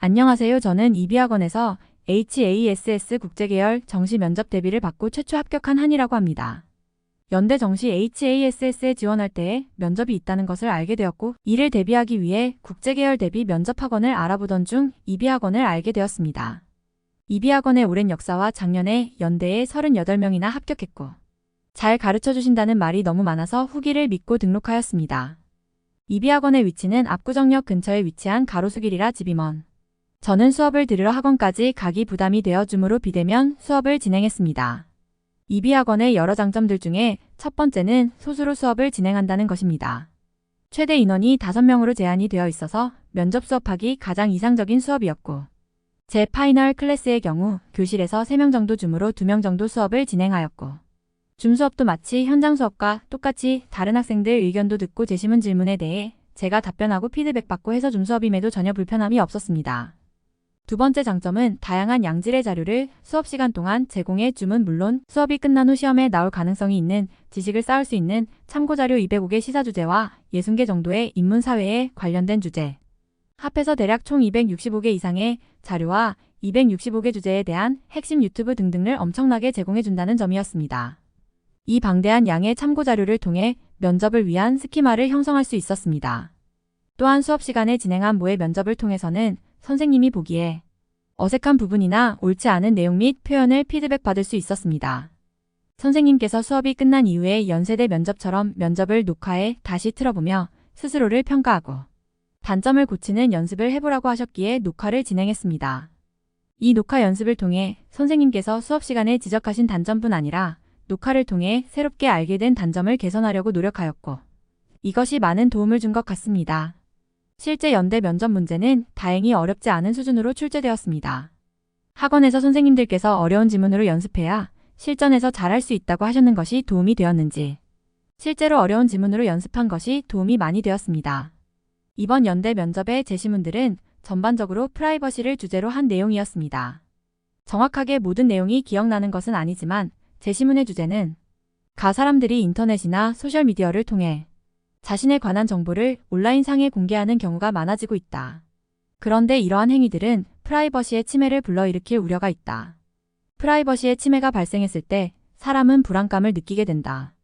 안녕하세요. 저는 이비학원에서 HASS 국제계열 정시 면접 대비를 받고 최초 합격한 한이라고 합니다. 연대 정시 HASS에 지원할 때에 면접이 있다는 것을 알게 되었고, 이를 대비하기 위해 국제계열 대비 면접학원을 알아보던 중 이비학원을 알게 되었습니다. 이비학원의 오랜 역사와 작년에 연대에 38명이나 합격했고, 잘 가르쳐 주신다는 말이 너무 많아서 후기를 믿고 등록하였습니다. 이비학원의 위치는 압구정역 근처에 위치한 가로수길이라 집이 먼. 저는 수업을 들으러 학원까지 가기 부담이 되어 줌으로 비대면 수업을 진행했습니다. 이비학원의 여러 장점들 중에 첫 번째는 소수로 수업을 진행한다는 것입니다. 최대 인원이 5명으로 제한이 되어 있어서 면접 수업하기 가장 이상적인 수업이었고, 제 파이널 클래스의 경우 교실에서 3명 정도 줌으로 2명 정도 수업을 진행하였고, 줌 수업도 마치 현장 수업과 똑같이 다른 학생들 의견도 듣고 제시문 질문에 대해 제가 답변하고 피드백받고 해서 줌 수업임에도 전혀 불편함이 없었습니다. 두 번째 장점은 다양한 양질의 자료를 수업 시간 동안 제공해 줌은 물론 수업이 끝난 후 시험에 나올 가능성이 있는 지식을 쌓을 수 있는 참고자료 205개 시사 주제와 60개 정도의 인문 사회에 관련된 주제, 합해서 대략 총 265개 이상의 자료와 265개 주제에 대한 핵심 유튜브 등등을 엄청나게 제공해준다는 점이었습니다. 이 방대한 양의 참고자료를 통해 면접을 위한 스키마를 형성할 수 있었습니다. 또한 수업 시간에 진행한 모의 면접을 통해서는 선생님이 보기에 어색한 부분이나 옳지 않은 내용 및 표현을 피드백 받을 수 있었습니다. 선생님께서 수업이 끝난 이후에 연세대 면접처럼 면접을 녹화해 다시 틀어보며 스스로를 평가하고 단점을 고치는 연습을 해보라고 하셨기에 녹화를 진행했습니다. 이 녹화 연습을 통해 선생님께서 수업 시간에 지적하신 단점뿐 아니라 녹화를 통해 새롭게 알게 된 단점을 개선하려고 노력하였고, 이것이 많은 도움을 준 것 같습니다. 실제 연대 면접 문제는 다행히 어렵지 않은 수준으로 출제되었습니다. 학원에서 선생님들께서 어려운 지문으로 연습해야 실전에서 잘할 수 있다고 하셨는 것이 도움이 되었는지, 실제로 어려운 지문으로 연습한 것이 도움이 많이 되었습니다. 이번 연대 면접의 제시문들은 전반적으로 프라이버시를 주제로 한 내용이었습니다. 정확하게 모든 내용이 기억나는 것은 아니지만 제시문의 주제는 사람들이 인터넷이나 소셜미디어를 통해 자신에 관한 정보를 온라인상에 공개하는 경우가 많아지고 있다. 그런데 이러한 행위들은 프라이버시의 침해를 불러일으킬 우려가 있다. 프라이버시의 침해가 발생했을 때 사람은 불안감을 느끼게 된다.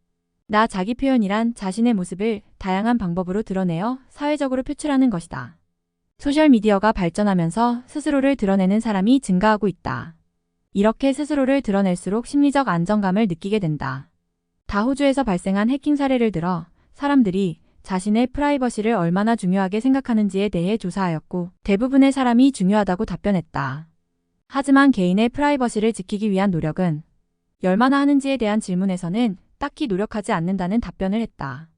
나 자기 표현이란 자신의 모습을 다양한 방법으로 드러내어 사회적으로 표출하는 것이다. 소셜미디어가 발전하면서 스스로를 드러내는 사람이 증가하고 있다. 이렇게 스스로를 드러낼수록 심리적 안정감을 느끼게 된다. 다호주에서 발생한 해킹 사례를 들어 사람들이 자신의 프라이버시를 얼마나 중요하게 생각하는지에 대해 조사하였고, 대부분의 사람이 중요하다고 답변했다. 하지만 개인의 프라이버시를 지키기 위한 노력은 얼마나 하는지에 대한 질문에서는 딱히 노력하지 않는다는 답변을 했다.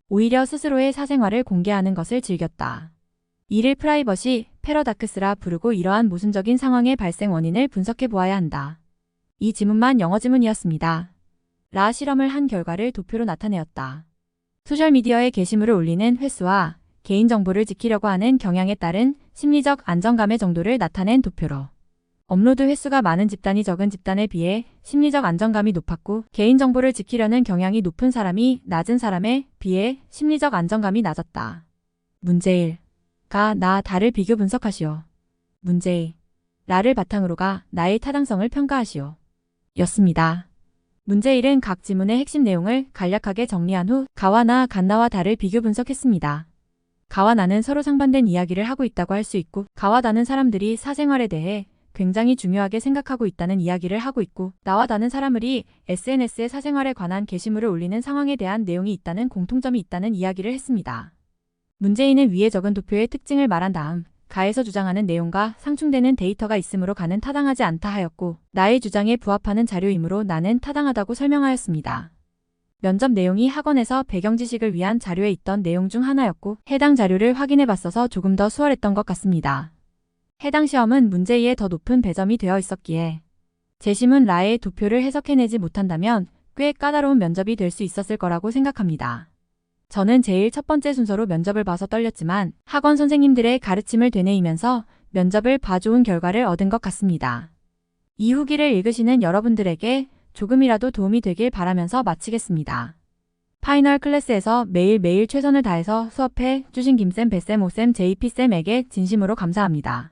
오히려 스스로의 사생활을 공개하는 것을 즐겼다. 이를 프라이버시 패러닥스라 부르고, 이러한 모순적인 상황의 발생 원인을 분석해 보아야 한다. 이 지문만 영어 지문이었습니다. 라 실험을 한 결과를 도표로 나타내었다. 소셜미디어에 게시물을 올리는 횟수와 개인정보를 지키려고 하는 경향에 따른 심리적 안정감의 정도를 나타낸 도표로, 업로드 횟수가 많은 집단이 적은 집단에 비해 심리적 안정감이 높았고, 개인정보를 지키려는 경향이 높은 사람이 낮은 사람에 비해 심리적 안정감이 낮았다. 문제 1. 나, 다를 비교 분석하시오. 문제 2. 나를 바탕으로 나의 타당성을 평가하시오. 였습니다. 문제 1은 각 지문의 핵심 내용을 간략하게 정리한 후 가와 나, 갓나와 다를 비교 분석했습니다. 가와 나는 서로 상반된 이야기를 하고 있다고 할 수 있고, 가와 다는 사람들이 사생활에 대해 굉장히 중요하게 생각하고 있다는 이야기를 하고 있고, 나와 다는 사람들이 SNS에 사생활에 관한 게시물을 올리는 상황에 대한 내용이 있다는 공통점이 있다는 이야기를 했습니다. 문제 2는 위에 적은 도표의 특징을 말한 다음 가에서 주장하는 내용과 상충되는 데이터가 있으므로 가는 타당하지 않다 하였고, 나의 주장에 부합하는 자료이므로 나는 타당하다고 설명하였습니다. 면접 내용이 학원에서 배경 지식을 위한 자료에 있던 내용 중 하나였고, 해당 자료를 확인해 봤어서 조금 더 수월했던 것 같습니다. 해당 시험은 문제 2에 더 높은 배점이 되어 있었기에 제시문 라의 도표를 해석해내지 못한다면 꽤 까다로운 면접이 될 수 있었을 거라고 생각합니다. 저는 제일 첫 번째 순서로 면접을 봐서 떨렸지만 학원 선생님들의 가르침을 되뇌이면서 면접을 봐좋은 결과를 얻은 것 같습니다. 이 후기를 읽으시는 여러분들에게 조금이라도 도움이 되길 바라면서 마치겠습니다. 파이널 클래스에서 매일매일 최선을 다해서 수업해 주신 김쌤, 배쌤, 오쌤, JP쌤에게 진심으로 감사합니다.